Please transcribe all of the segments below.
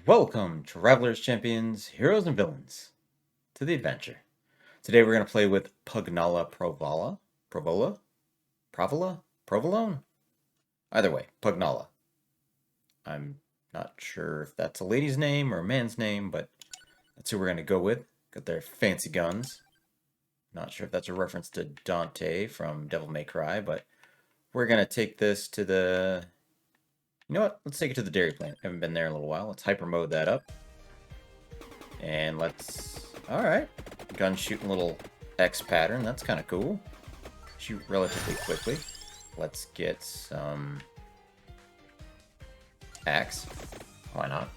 Welcome, travelers, champions, heroes, and villains, to the adventure. Today we're going to play with Pugnala Provolone? Either way, Pugnala. I'm not sure if that's a lady's name or a man's name, but that's who we're going to go with. Got their fancy guns. Not sure if that's a reference to Dante from Devil May Cry, but we're going to take this to the... You know what? Let's take it to the dairy plant. Haven't been there in a little while. Let's hyper mode that up. And let's... Alright. Gun shooting little X pattern. That's kind of cool. Shoot relatively quickly. Let's get some... axe. Why not?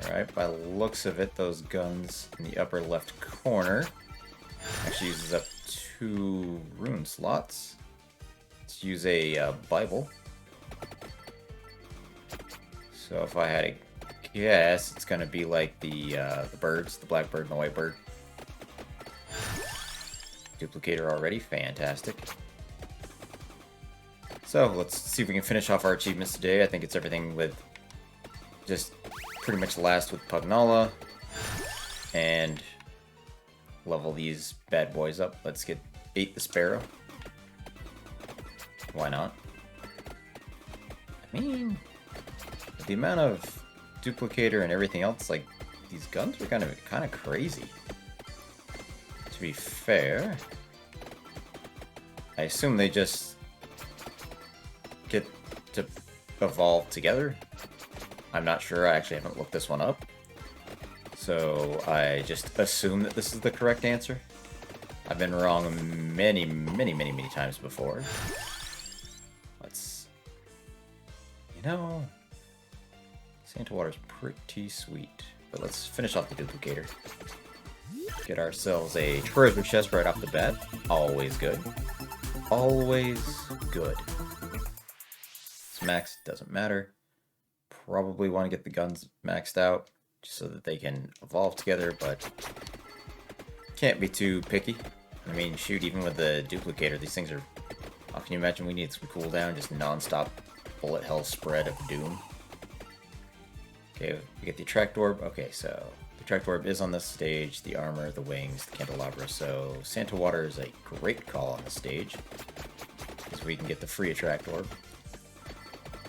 Alright, by the looks of it, those guns in the upper left corner actually uses up 2 rune slots. Let's use a Bible. So if I had a guess, it's gonna be like the birds, the black bird and the white bird. Duplicator already, fantastic. So let's see if we can finish off our achievements today. I think it's everything with just pretty much last with Pugnala and level these bad boys up. Let's get 8 the Sparrow. Why not? I mean, the amount of duplicator and everything else, like, these guns are kind of crazy. To be fair, I assume they just get to evolve together. I'm not sure, I actually haven't looked this one up. So I just assume that this is the correct answer. I've been wrong many times before. Let's... You know... Santa Water's pretty sweet. But let's finish off the duplicator. Get ourselves a treasure chest right off the bat. Always good. Always good. It's maxed, doesn't matter. Probably want to get the guns maxed out just so that they can evolve together, but can't be too picky. I mean, shoot, even with the duplicator, these things are... Oh, can you imagine we need some cooldown? Just non-stop bullet hell spread of doom. Okay, we get the attract orb. Okay, so the attract orb is on this stage, the armor, the wings, the candelabra. So Santa Water is a great call on the stage, because we can get the free attract orb.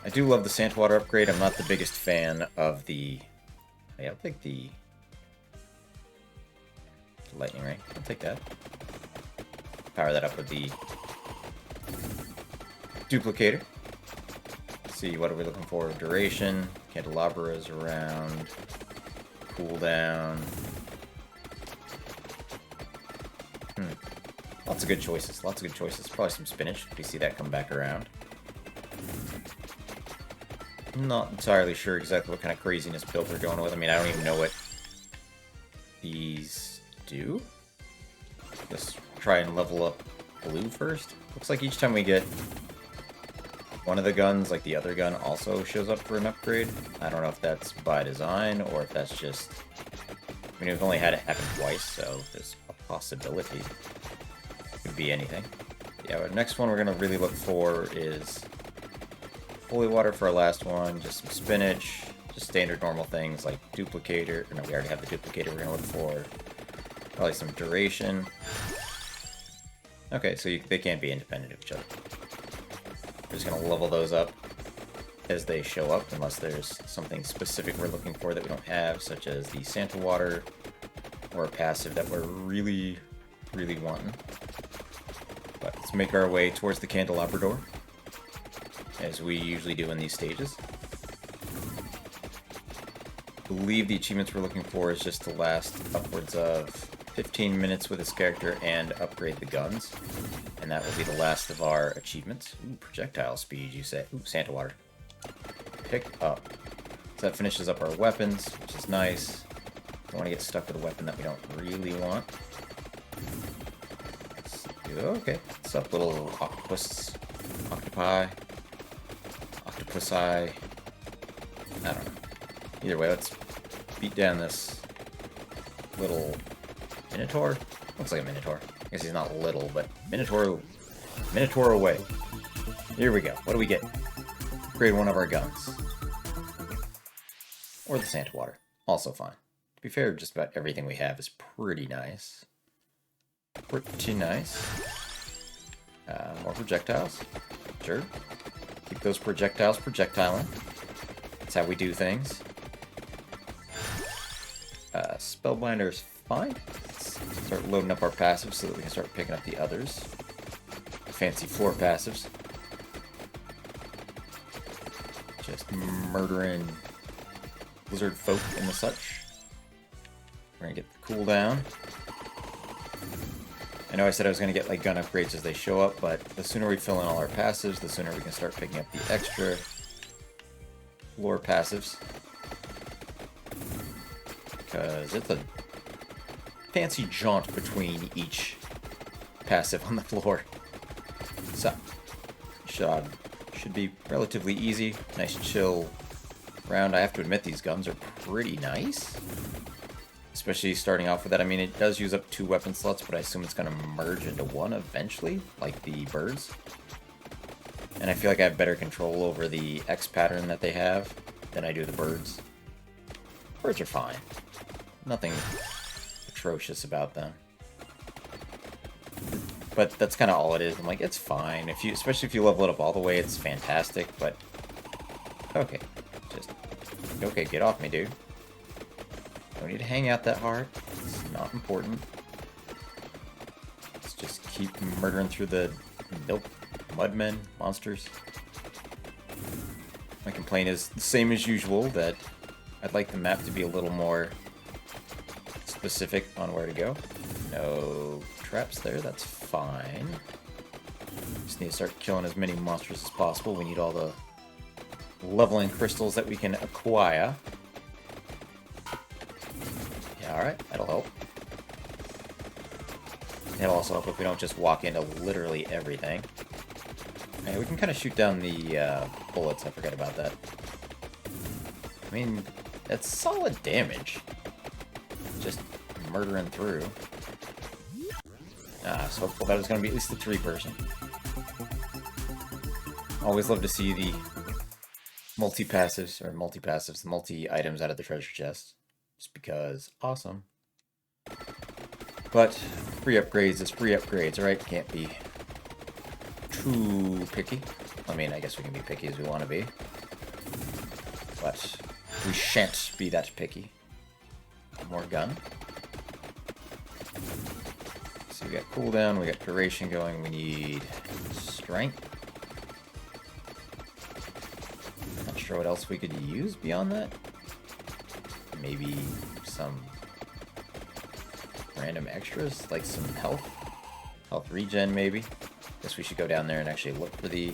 I do love the Santa Water upgrade. I'm not the biggest fan of the... Yeah, I'll take the lightning ray. I'll take that. Power that up with the duplicator. Let's see, what are we looking for? Duration. Candelabra is around. Cooldown. Lots of good choices. Lots of good choices. Probably some spinach. We see that come back around. Not entirely sure exactly what kind of craziness build they're going with. I mean, I don't even know what these do. Let's try and level up blue first. Looks like each time we get one of the guns, like the other gun, also shows up for an upgrade. I don't know if that's by design or if that's just... I mean, we've only had it happen twice, so there's a possibility. Could be anything. Yeah, our next one we're going to really look for is holy water for our last one, just some spinach, just standard normal things like duplicator. No, we already have the duplicator. We're going to look for probably some duration. Okay, so they can't be independent of each other. We're just going to level those up as they show up, unless there's something specific we're looking for that we don't have, such as the Santa Water or a passive that we're really wanting. But let's make our way towards the candelabra door, as we usually do in these stages. I believe the achievements we're looking for is just to last upwards of 15 minutes with this character and upgrade the guns. And that will be the last of our achievements. Ooh, projectile speed, you say. Ooh, Santa Water. Pick up. So that finishes up our weapons, which is nice. Don't want to get stuck with a weapon that we don't really want. Okay. What's up, little octopus? Octopi? Octopusi? I don't know. Either way, let's beat down this little Minotaur? Looks like a Minotaur. I guess he's not little, but Minotaur away. Here we go. What do we get? Upgrade one of our guns. Or the Santa water. Also fine. To be fair, just about everything we have is pretty nice. Pretty nice. More projectiles. Sure. Keep those projectiles projectiling. That's how we do things. Spellbinder's fine. Let's start loading up our passives so that we can start picking up the others. Fancy floor passives. Just murdering lizard folk and the such. We're gonna get the cooldown. I know I said I was gonna get like gun upgrades as they show up, but the sooner we fill in all our passives, the sooner we can start picking up the extra floor passives. Because it's a fancy jaunt between each passive on the floor. So, should be relatively easy. Nice chill round. I have to admit these guns are pretty nice. Especially starting off with that. I mean, it does use up 2 weapon slots, but I assume it's going to merge into one eventually, like the birds. And I feel like I have better control over the X pattern that they have than I do the birds. Birds are fine. Nothing atrocious about them. But that's kind of all it is. I'm like, it's fine. Especially if you level it up all the way, it's fantastic, but... Okay. Okay, get off me, dude. Don't need to hang out that hard. It's not important. Let's just keep murdering through the mudmen, monsters. My complaint is the same as usual, that I'd like the map to be a little more specific on where to go. No traps there, that's fine. Just need to start killing as many monsters as possible. We need all the leveling crystals that we can acquire. Yeah, alright, that'll help. It'll also help if we don't just walk into literally everything. Okay, we can kind of shoot down the bullets, I forgot about that. I mean, that's solid damage. Just murdering through. So hopeful that was going to be at least a 3-person. Always love to see the multi-passives, the multi-items out of the treasure chest. Just because, awesome. But, free upgrades is free upgrades, right? Can't be too picky. I mean, I guess we can be picky as we want to be. But, we shan't be that picky. More gun. So we got cooldown, we got duration going, we need strength. Not sure what else we could use beyond that. Maybe some random extras, like some health regen maybe. Guess we should go down there and actually look for the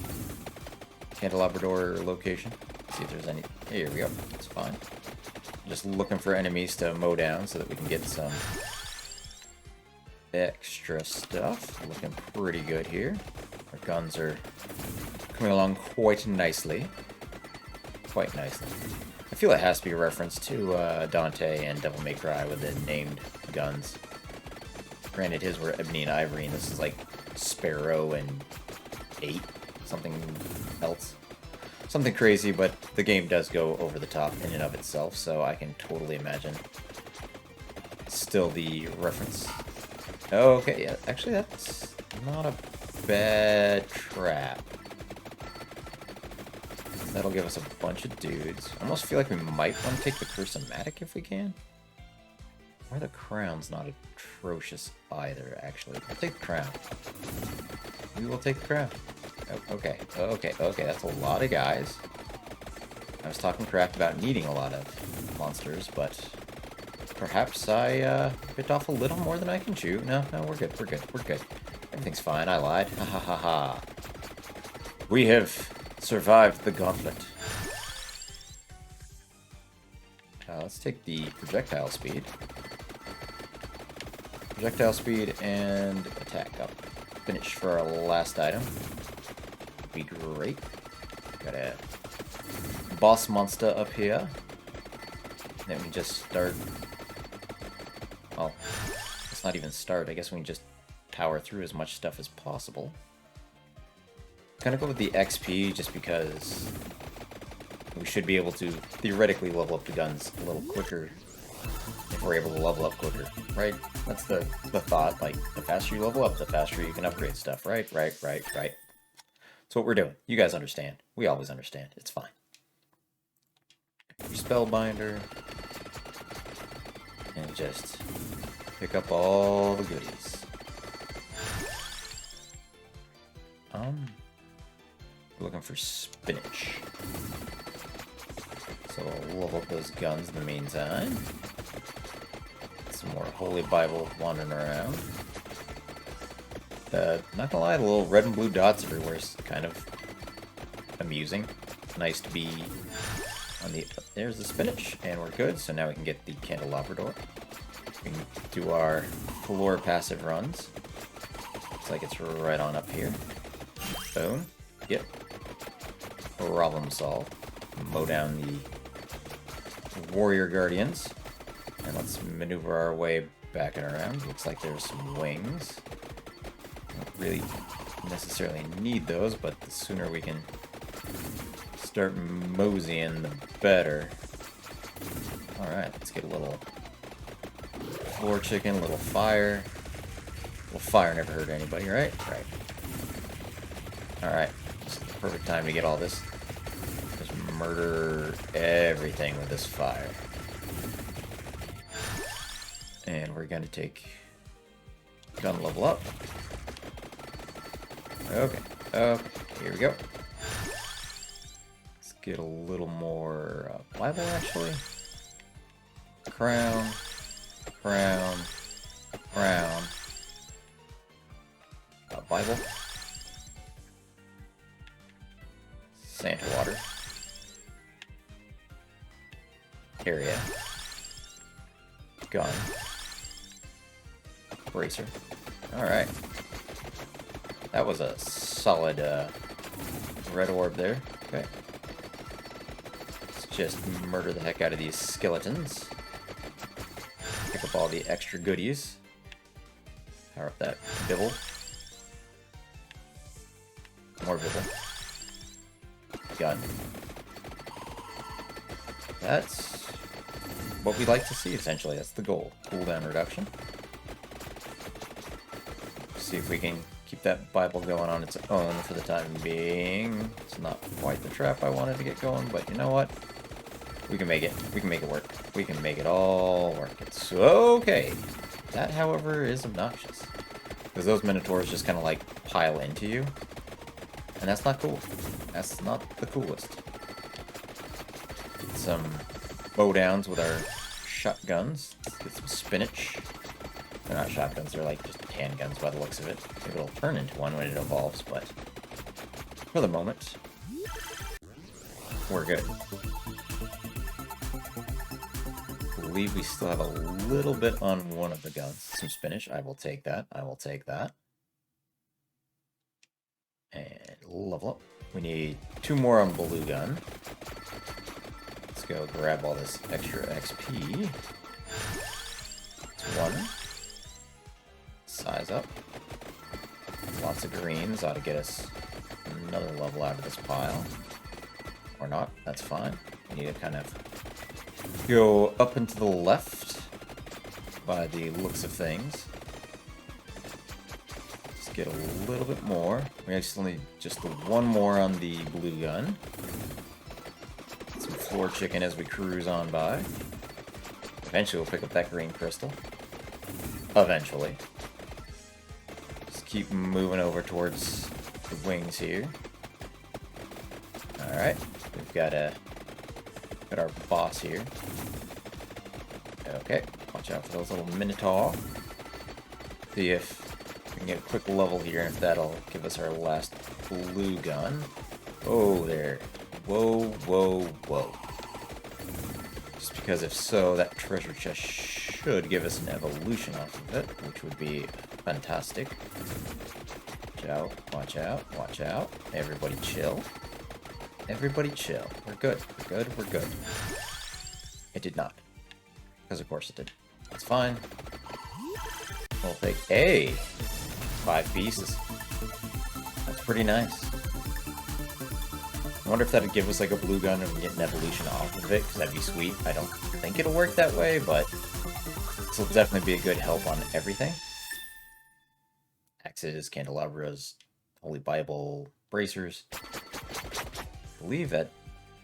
Candelabrador location. See if there's any. Here we go. It's fine. Just looking for enemies to mow down so that we can get some extra stuff. Looking pretty good here. Our guns are coming along quite nicely. Quite nicely. I feel it has to be a reference to Dante and Devil May Cry with the named guns. Granted, his were Ebony and Ivory, and this is like Sparrow and 8. Something else. Something crazy, but the game does go over the top in and of itself, so I can totally imagine still the reference. Oh, okay, yeah, actually that's not a bad trap. That'll give us a bunch of dudes. I almost feel like we might want to take the Cursomatic if we can. Or the Crown's not atrocious either, actually. I'll take the Crown. We will take the Crown. Oh, okay, that's a lot of guys. I was talking crap about needing a lot of monsters, but perhaps I bit off a little more than I can chew. No, we're good. Everything's fine, I lied. Ha ha ha ha. We have survived the gauntlet. Let's take the projectile speed. Projectile speed and attack up. Finish for our last item. Be great. Got a boss monster up here. Then we just start. Well, let's not even start. I guess we can just power through as much stuff as possible. Gonna go with the XP just because We should be able to theoretically level up the guns a little quicker if we're able to level up quicker, right? That's the thought. Like, the faster you level up, the faster you can upgrade stuff, right? Right. That's what we're doing. You guys understand. We always understand. It's fine. Your Spellbinder. And just pick up all the goodies. Looking for spinach. So we'll level up those guns in the meantime. Some more Holy Bible wandering around. Not gonna lie, the little red and blue dots everywhere is kind of amusing. Nice to be on the... There's the spinach, and we're good. So now we can get the candelabra door. We can do our floor passive runs. Looks like it's right on up here. Boom. Yep. Problem solved. Mow down the warrior guardians. And let's maneuver our way back and around. Looks like there's some wings. Don't really necessarily need those, but the sooner we can start moseying, the better. Alright, let's get a little floor chicken, a little fire. A little fire never hurt anybody, right? Right. Alright, just the perfect time to get all this. Just murder everything with this fire. And we're gonna take gun level up. Okay, here we go. Let's get a little more Bible, actually. Crown. Bible. Santa water. Area. Gun. Bracer. Alright. That was a solid red orb there. Okay. Let's just murder the heck out of these skeletons. Pick up all the extra goodies. Power up that bibble. More bibble. Gun. That's what we like to see, essentially. That's the goal. Cooldown reduction. See if we can keep that Bible going on its own for the time being. It's not quite the trap I wanted to get going, but you know what? We can make it. We can make it work. We can make it all work. It's okay. That, however, is obnoxious. Because those Minotaurs just kind of like pile into you. And that's not cool. That's not the coolest. Get some bow downs with our shotguns. Let's get some spinach. They're not shotguns, they're like just handguns by the looks of it. Maybe it'll turn into one when it evolves, but for the moment, we're good. I believe we still have a little bit on one of the guns. Some spinach. I will take that. I will take that. And level up. We need 2 more on blue gun. Let's go grab all this extra XP. It's 1. Size up. Lots of greens ought to get us another level out of this pile. Or not, that's fine. We need to kind of go up and to the left by the looks of things. Just get a little bit more. We actually still need just the 1 more on the blue gun. Some floor chicken as we cruise on by. Eventually we'll pick up that green crystal. Eventually. Keep moving over towards the wings here. Alright, we've got our boss here. Okay, watch out for those little Minotaur. See if we can get a quick level here, and if that'll give us our last blue gun. Oh, there. Whoa. Just because if so, that treasure chest should give us an evolution off of it, which would be fantastic. Watch out. Everybody chill. Everybody chill. We're good. It did not. Because of course it did. It's fine. We'll take 5 pieces. That's pretty nice. I wonder if that'd give us like a blue gun and get an evolution off of it, because that'd be sweet. I don't think it'll work that way, but this will definitely be a good help on everything. Axes, candelabras, Holy Bible, bracers. I believe that...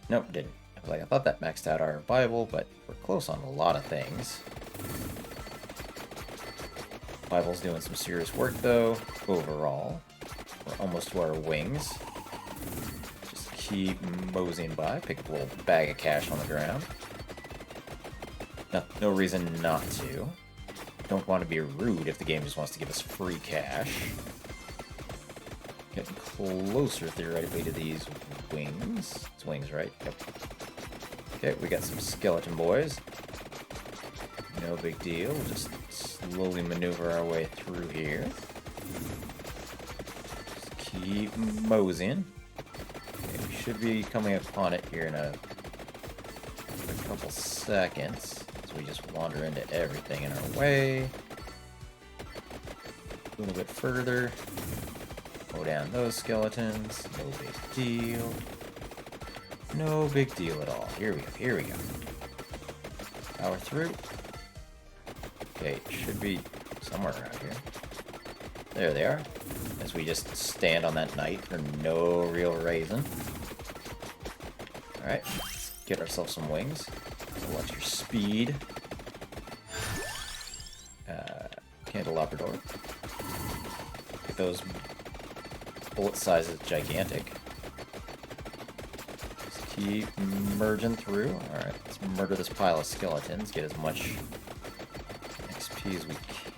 Nope, didn't. I was like, I thought that maxed out our Bible, but we're close on a lot of things. Bible's doing some serious work, though, overall. We're almost to our wings. Just keep moseying by. Pick up a little bag of cash on the ground. No reason not to. Don't want to be rude if the game just wants to give us free cash. Getting closer, theoretically, to these wings. It's wings, right? Yep. Okay, we got some skeleton boys. No big deal. We'll just slowly maneuver our way through here. Just keep moseying. Okay, we should be coming upon it here in a couple seconds. We just wander into everything in our way. A little bit further. Go down those skeletons. No big deal. No big deal at all. Here we go. Here we go. Power through. Okay, should be somewhere around here. There they are. As we just stand on that knight for no real reason. Alright. Get ourselves some wings. Watch your speed. Candelabra door. Get those bullet sizes gigantic. Just keep merging through. Alright, let's murder this pile of skeletons. Get as much XP as we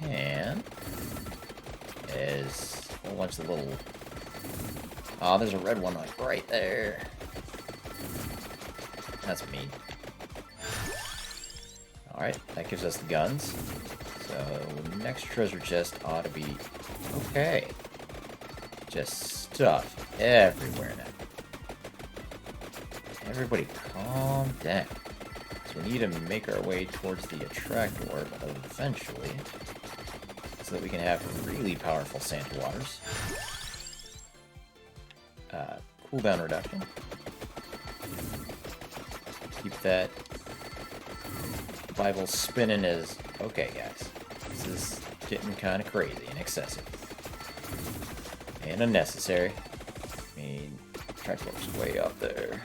can. There's a whole bunch of little... Oh, there's a red one like right there. That's mean. Alright, that gives us the guns. So, next treasure chest ought to be... Okay. Just stuff everywhere now. Everybody calm down. So we need to make our way towards the attract orb eventually. So that we can have really powerful Santa Waters. Cooldown reduction. Keep that Bible spinning as... Okay, guys. This is getting kind of crazy and excessive. And unnecessary. I mean, track works way up there.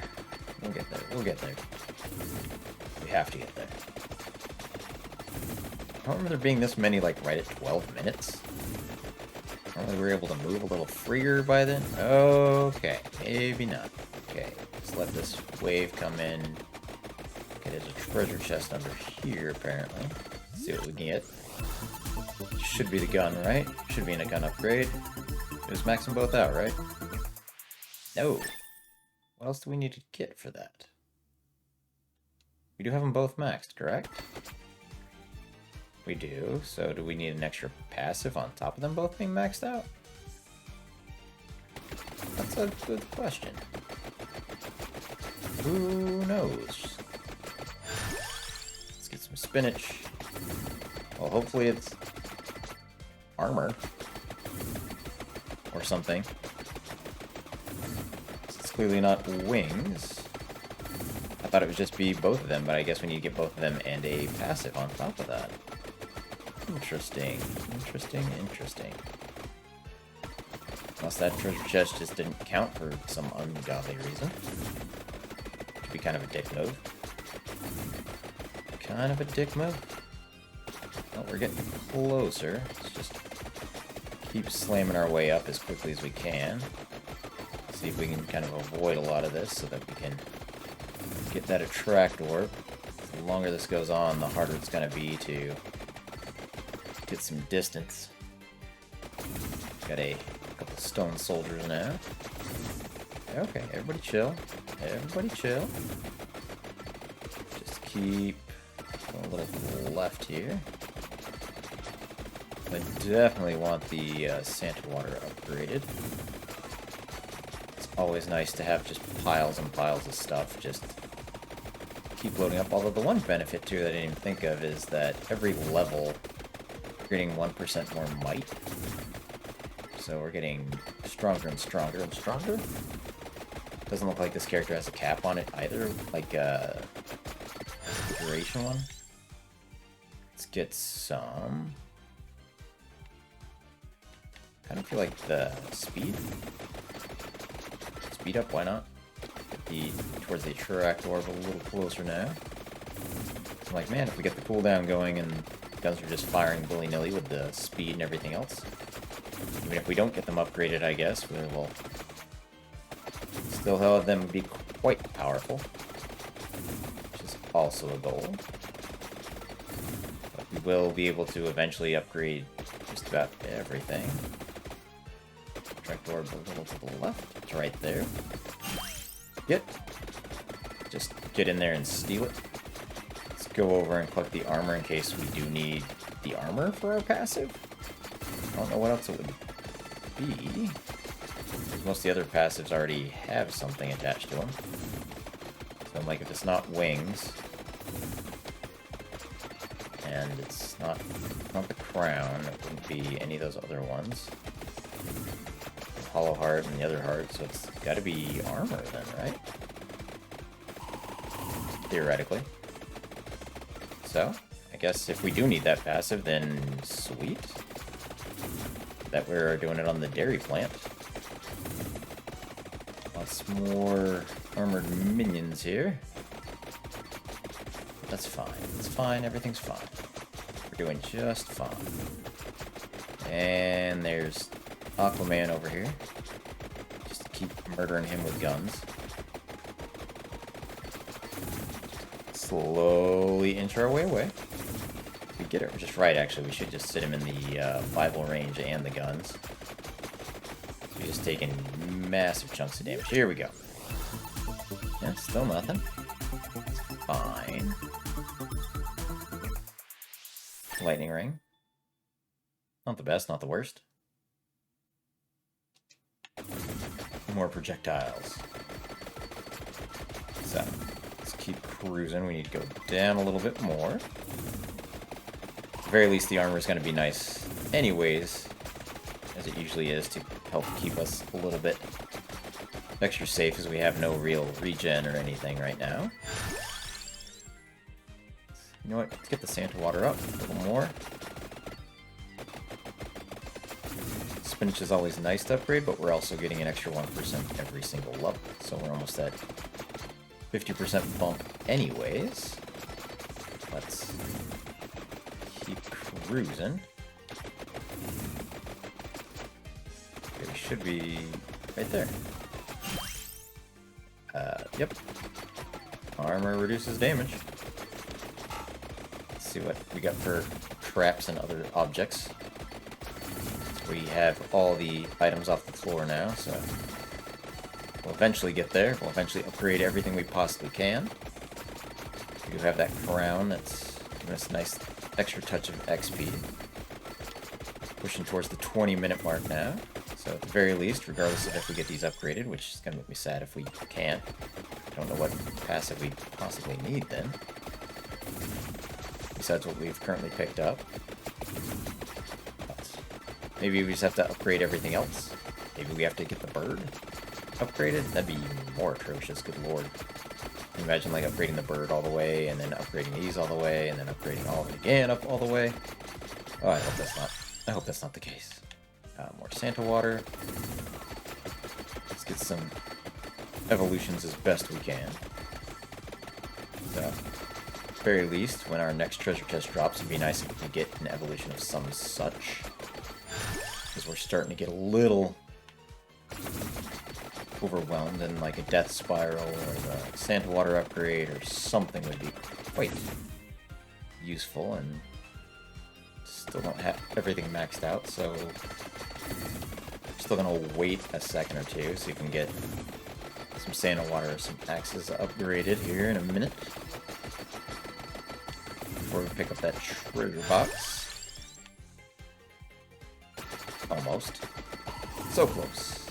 We'll get there. We'll get there. We have to get there. I don't remember there being this many, like, right at 12 minutes. Normally we were able to move a little freer by then. Okay, maybe not. Okay, let's let this wave come in. Okay, there's a treasure chest under here, apparently. Let's see what we can get. Should be the gun, right? Should be in a gun upgrade. Just max them both out, right? No. What else do we need to get for that? We do have them both maxed, correct? We do. So do we need an extra passive on top of them both being maxed out? That's a good question. Who knows? Let's get some spinach. Well, hopefully it's armor or something. It's clearly not wings. I thought it would just be both of them, but I guess we need to get both of them and a passive on top of that. Interesting. Interesting, interesting. Unless that treasure chest just didn't count for some ungodly reason. Could be kind of a dick move. Kind of a dick move. Well, we're getting closer. Let's just keep slamming our way up as quickly as we can. See if we can kind of avoid a lot of this so that we can get that attract orb. The longer this goes on, the harder it's going to be to get some distance. Got a couple stone soldiers now. Okay, everybody chill. Everybody chill. Just keep going a little to the left here. I definitely want the Santa Water upgraded. It's always nice to have just piles and piles of stuff just keep loading up. Although the one benefit too that I didn't even think of is that every level we're getting 1% more might. So we're getting stronger and stronger and stronger. Doesn't look like this character has a cap on it either, like the duration one. Let's get some. Kind of feel like the speed. Speed up, why not? Get towards the attract orb a little closer now. I'm like, man, if we get the cooldown going and guns are just firing willy-nilly with the speed and everything else. Even if we don't get them upgraded, I guess, we will still have them be quite powerful. Which is also a goal. But we will be able to eventually upgrade just about everything. Attract orb a little to the left. It's right there. Just get in there and steal it. Let's go over and collect the armor in case we do need the armor for our passive. I don't know what else it would be. Because most of the other passives already have something attached to them. So I'm like, if it's not wings, and it's not the crown, it wouldn't be any of those other ones. The hollow heart and the other heart, so it's got to be armor then, right? Theoretically. So, I guess if we do need that passive, then sweet. That we're doing it on the dairy plant. Lots more armored minions here. But that's fine. It's fine. Everything's fine. We're doing just fine. And there's Aquaman over here. Just keep murdering him with guns. Slowly inch our way away. We get it just right, actually. We should just sit him in the Bible range and the guns. We're just taking massive chunks of damage. Here we go. Yeah, still nothing. It's fine. Lightning ring. Not the best, not the worst. More projectiles. So, let's keep cruising. We need to go down a little bit more. At the very least, the armor is going to be nice anyways, as it usually is, to help keep us a little bit extra safe, as we have no real regen or anything right now. You know what? Let's get the Santa water up a little more. Spinach is always nice to upgrade, but we're also getting an extra 1% every single level, so we're almost at 50% bump anyways. Let's keep cruising. Okay, we should be right there. Yep. Armor reduces damage. Let's see what we got for traps and other objects. We have all the items off the floor now, so we'll eventually get there. We'll eventually upgrade everything we possibly can. We do have that crown that's giving us a nice extra touch of XP. Pushing towards the 20-minute mark now. So at the very least, regardless of if we get these upgraded, which is going to make me sad if we can't. I don't know what passive we possibly need then. Besides what we've currently picked up. Maybe we just have to upgrade everything else. Maybe we have to get the bird upgraded. That'd be even more atrocious, good lord. Can you imagine like upgrading the bird all the way, and then upgrading these all the way, and then upgrading all of it again up all the way? Oh, I hope that's not the case. More Santa water. Let's get some evolutions as best we can. So, at the very least, when our next treasure chest drops, it'd be nice if we could get an evolution of some such. Because we're starting to get a little overwhelmed, and like a death spiral or the Santa water upgrade or something would be quite useful, and still don't have everything maxed out, so still gonna wait a second or two so you can get some Santa water or some axes upgraded here in a minute before we pick up that treasure box. Almost. So close.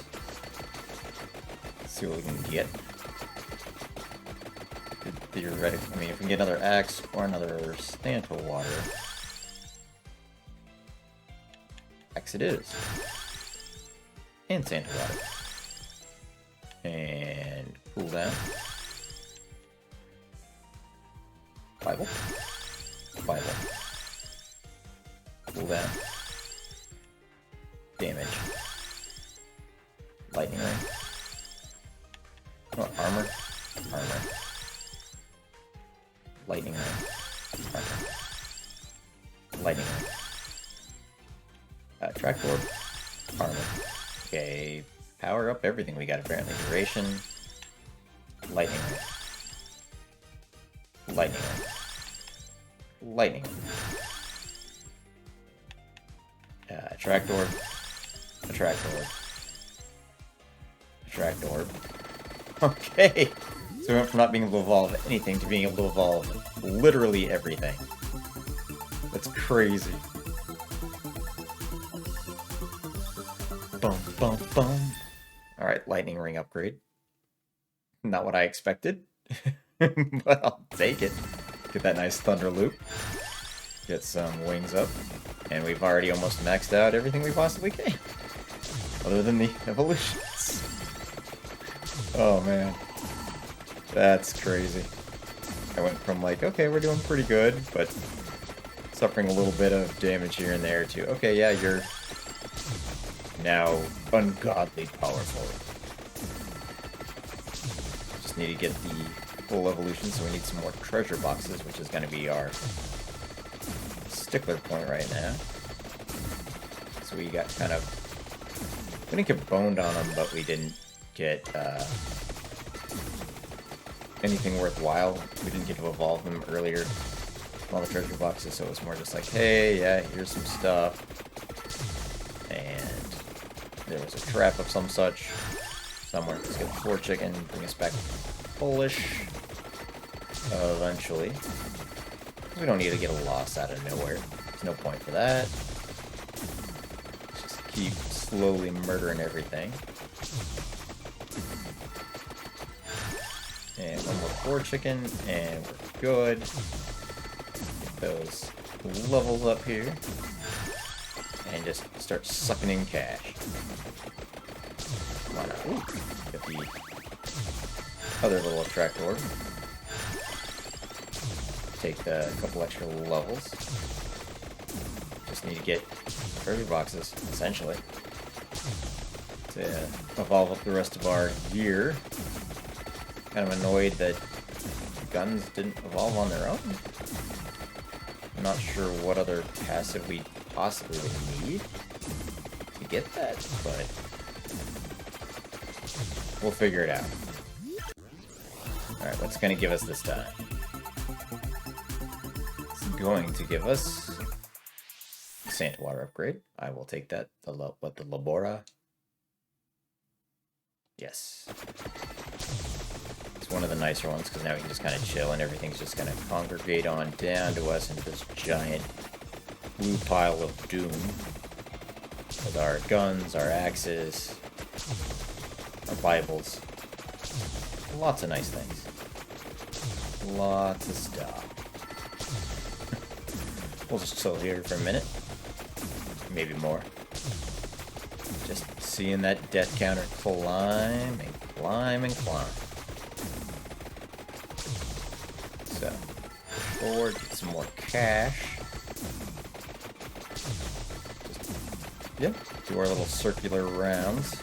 Let's see what we can get. Theoretically, I mean, if we can get another axe or another Santa water. Axe it is. And Santa water. And cooldown. Bible. Bible. Cooldown. Damage. Lightning ring. Oh, armor. Armor. Lightning ring. Armor. Lightning ring. Track orb. Armor. Okay. Power up everything we got apparently. Duration. Lightning ring. Lightning ring. Lightning ring. Attract orb. Attract orb. Attract orb. Okay! So we went from not being able to evolve anything to being able to evolve literally everything. That's crazy. Bum, bum, bum. Alright, lightning ring upgrade. Not what I expected. But I'll take it. Get that nice thunder loop. Get some wings up. And we've already almost maxed out everything we possibly can. Other than the evolutions. Oh man. That's crazy. I went from like, okay, we're doing pretty good, but suffering a little bit of damage here and there to, okay, yeah, you're now ungodly powerful. Just need to get the full evolution, so we need some more treasure boxes, which is going to be our stickler point right now. So we got kind of... We didn't get boned on them, but we didn't get anything worthwhile. We didn't get to evolve them earlier from all the treasure boxes, so it was more just like, hey, yeah, here's some stuff. And there was a trap of some such somewhere. Let's get 4 chicken, bring us back bullish eventually. We don't need to get a loss out of nowhere. There's no point for that. Just keep slowly murdering everything. And one more 4 chicken, and we're good. Get those levels up here. And just start sucking in cash. Come on out. Ooh, get the other little attract orb. Take a couple extra levels. Just need to get treasure boxes, essentially, to evolve up the rest of our gear. Kind of annoyed that guns didn't evolve on their own. I'm not sure what other passive we possibly would need to get that, but we'll figure it out. Alright, what's going to give us this time? It's going to give us sand water upgrade. I will take that. The Labora? Yes. It's one of the nicer ones because now we can just kind of chill and everything's just going to congregate on down to us into this giant blue pile of doom with our guns, our axes, our Bibles. Lots of nice things. Lots of stuff. We'll just chill here for a minute. Maybe more. Just seeing that death counter climb and climb and climb. So, push forward, get some more cash. Just, do our little circular rounds.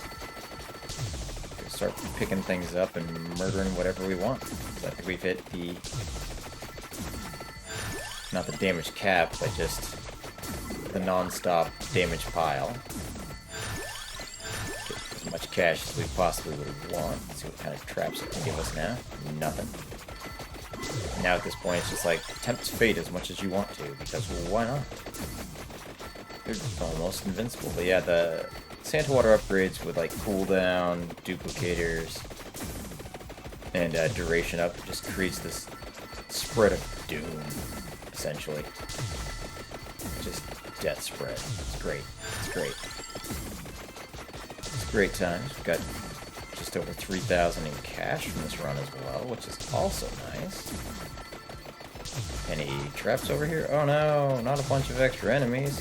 Start picking things up and murdering whatever we want. So I think we've hit the... not the damage cap, but just the non-stop damage pile. Get as much cash as we possibly would want. Let's see what kind of traps it can give us now. Nothing. Now at this point it's just like, tempt fate as much as you want to, because why not? They're almost invincible. But yeah, the Santa water upgrades with like cooldown, duplicators, and duration up just creates this spread of doom, essentially. Just death spread. It's great. It's great. It's great times. We've got just over 3,000 in cash from this run as well, which is also nice. Any traps over here? Oh no, not a bunch of extra enemies.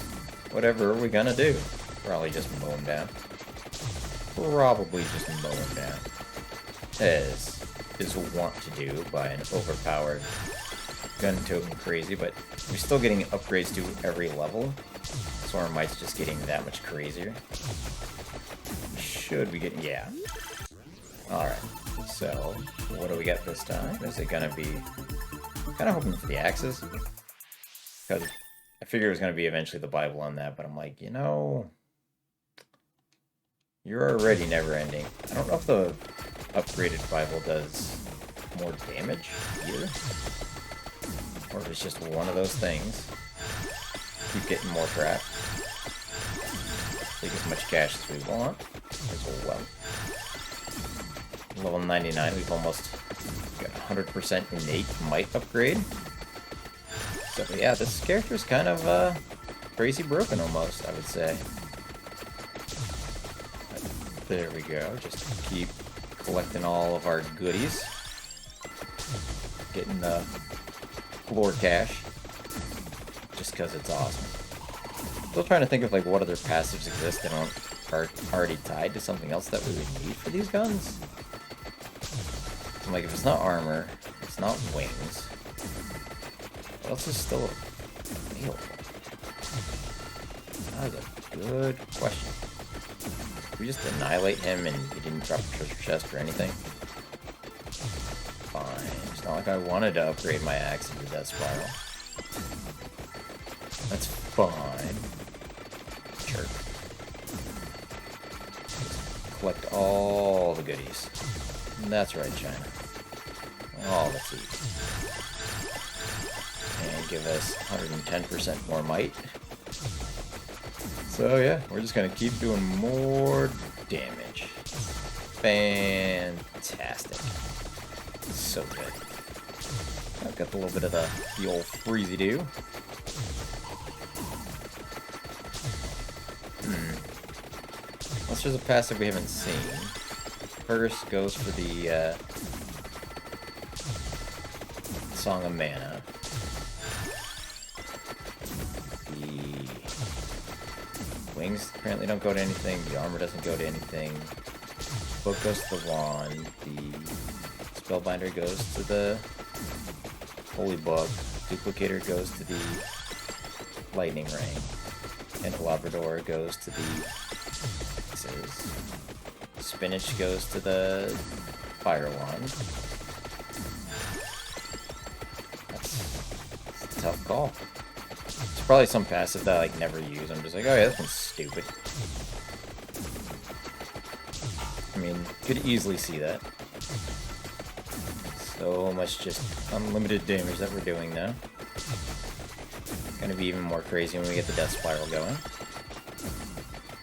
Whatever are we gonna do? Probably just mow them down. Probably just mow them down. as is wont to do by an overpowered gun token crazy, but we're still getting upgrades to every level, so our might's just getting that much crazier. Should we get... yeah. Alright, so what do we get this time? Is it gonna be... kind of hoping for the axes, because I figured it was gonna be eventually the Bible on that, but I'm like, you know... you're already never-ending. I don't know if the upgraded Bible does more damage either, or if it's just one of those things. Keep getting more crap. Take as much cash as we want as well. Level 99, we've almost got 100% innate might upgrade. So yeah, this character's kind of crazy broken almost, I would say. There we go, just keep collecting all of our goodies. Getting the floor cash, just because it's awesome. Still trying to think of like what other passives exist that are already tied to something else that we would need for these guns. I'm like, if it's not armor, it's not wings, what else is still available? That is a good question. Did we just annihilate him and he didn't drop a treasure chest or anything? Fine. It's not like I wanted to upgrade my axe into that spiral. That's fine. Jerk. Just collect all the goodies. That's right, China. Oh, let's eat. And give us 110% more might. So yeah, we're just gonna keep doing more damage. Fantastic. So good. I've got a little bit of the old freezy-do. Unless there's a passive we haven't seen. First goes for the Song of Mana. The wings apparently don't go to anything. The armor doesn't go to anything. Book goes to the wand. The Spellbinder goes to the Holy Book. Duplicator goes to the Lightning Ring. And the Labrador goes to the axes. Spinach goes to the Fire Wand. That's a tough call. It's probably some passive that I like never use. I'm just like, oh yeah, this one's stupid. I mean, could easily see that. So much just unlimited damage that we're doing now. Gonna be even more crazy when we get the Death Spiral going.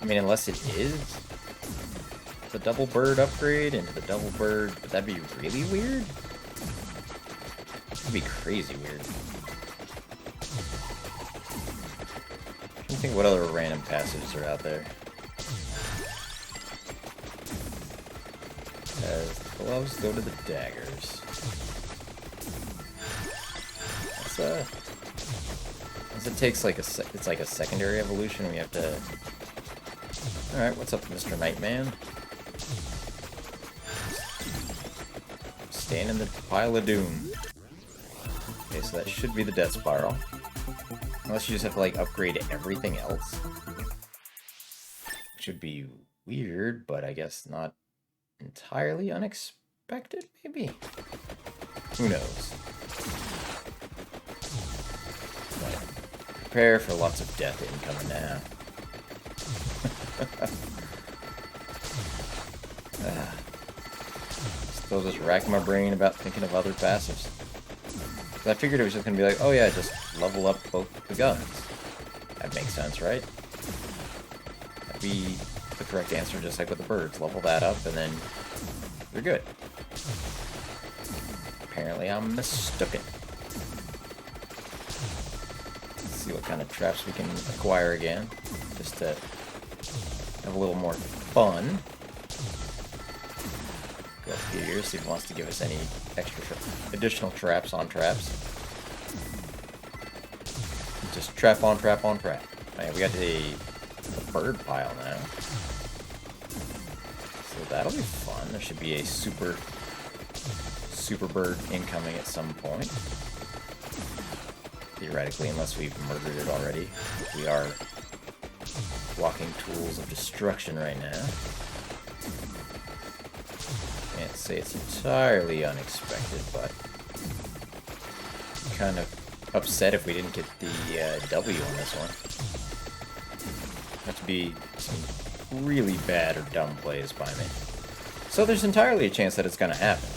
I mean, unless it is the double bird upgrade into the double bird, but that'd be really weird. That'd be crazy weird. I don't think what other random passives are out there. As the gloves go to the daggers. That's as it takes like it's like a secondary evolution. We have to. All right, what's up, Mr. Nightman? Stand in the pile of doom. Okay, so that should be the Death Spiral. Unless you just have to like upgrade everything else. Which would be weird, but I guess not entirely unexpected, maybe? Who knows? But prepare for lots of death incoming now. Still just racking my brain about thinking of other passives. I figured it was just gonna be like, oh yeah, just level up both the guns. That makes sense, right? That'd be the correct answer, just like with the birds. Level that up and then you're good. Apparently I'm mistaken. Let's see what kind of traps we can acquire again, just to have a little more fun. Go up here, see if it wants to give us any extra additional traps on traps. Just trap on trap on trap. Alright, we got the bird pile now. So that'll be fun. There should be a super super bird incoming at some point. Theoretically, unless we've murdered it already. We are walking tools of destruction right now. Can't say it's entirely unexpected, but kind of upset if we didn't get the W on this one. Have to be some really bad or dumb plays by me. So there's entirely a chance that it's going to happen.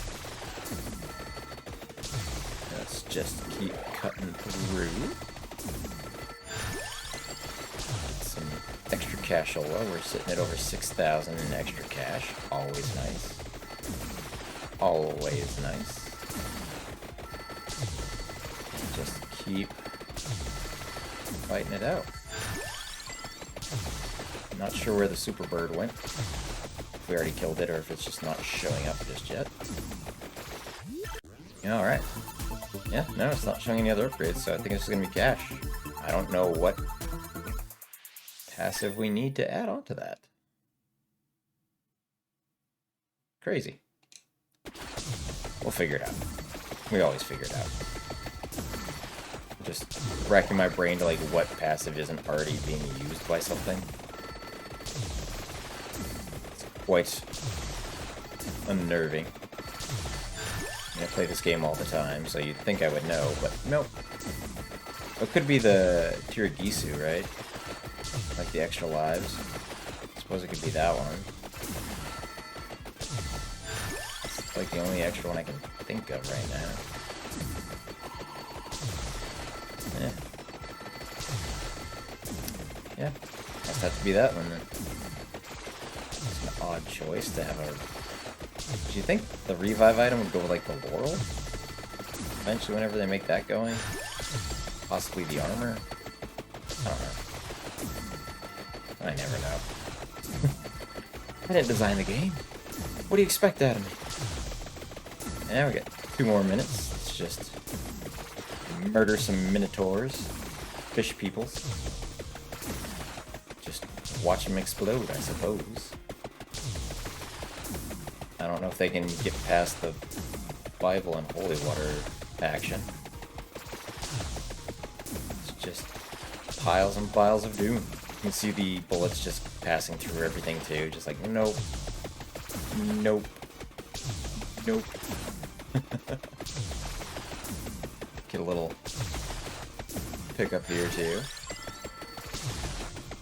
Let's just keep cutting through. Some extra cashola. We're sitting at over 6,000 in extra cash. Always nice. Always nice. Just keep fighting it out. Not sure where the super bird went. If we already killed it or if it's just not showing up just yet. Alright. Yeah, no, it's not showing any other upgrades, so I think it's just going to be cash. I don't know what passive we need to add on to that. Crazy. We'll figure it out. We always figure it out. Just racking my brain to like what passive isn't already being used by something. It's quite unnerving. I play this game all the time, so you'd think I would know, but nope. It could be the Tiragisu, right? Like the extra lives. I suppose it could be that one. It's like the only extra one I can think of right now. Yeah. Must have to be that one then. It's an odd choice to have a... Do you think the revive item would go with like the laurel? Eventually whenever they make that going? Possibly the armor? I don't know. I never know. I didn't design the game. What do you expect out of me? Yeah, we got 2 more minutes. Let's just murder some minotaurs. Fish peoples. Just watch them explode, I suppose. I don't know if they can get past the Bible and holy water action. It's just piles and piles of doom. You can see the bullets just passing through everything too, just like, nope. Nope. Nope. Get a little pick up here too.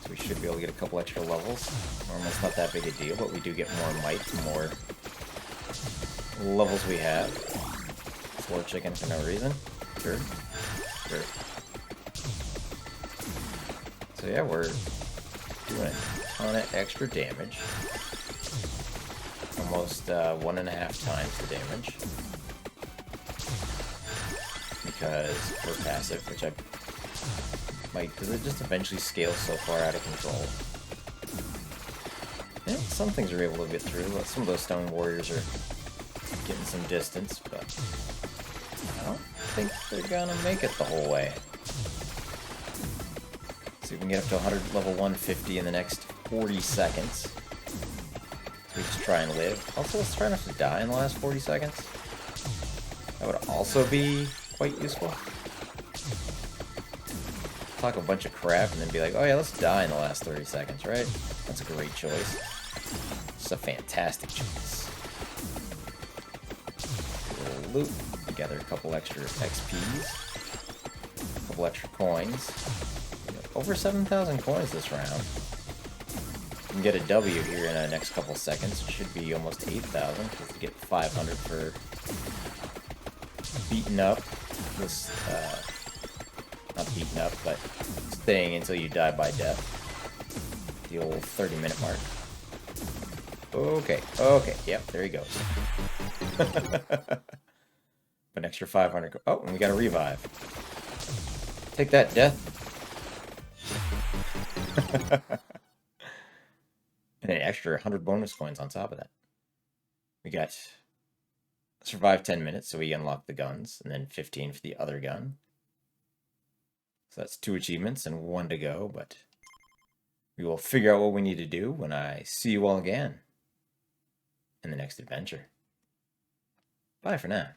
So we should be able to get a couple extra levels. Normally it's not that big a deal, but we do get more might the more levels we have. Floor chicken for no reason. Sure. Sure. So yeah, we're doing a ton of extra damage. Almost 1.5 times the damage. Because we're passive, which I might, because it just eventually scales so far out of control. Yeah, some things are able to get through, but some of those stone warriors are getting some distance, but I don't think they're gonna make it the whole way. See if we can get up to level 150 in the next 40 seconds. So we just try and live. Also, let's try not to die in the last 40 seconds. That would also be quite useful. Talk a bunch of crap and then be like, oh yeah, let's die in the last 30 seconds, right? That's a great choice. It's a fantastic choice. We'll loot, gather a couple extra XPs, a couple extra coins. Over 7,000 coins this round. We can get a W here in the next couple seconds. It should be almost 8,000 because we get 500 for beating up this, not beating up, but staying until you die by death. The old 30-minute mark. Okay, okay, yep, there he goes. An extra 500. Oh, and we got a revive. Take that, death. And an extra 100 bonus coins on top of that. We got survive 10 minutes, so we unlock the guns, and then 15 for the other gun. So that's 2 achievements and 1 to go, but we will figure out what we need to do when I see you all again in the next adventure. Bye for now.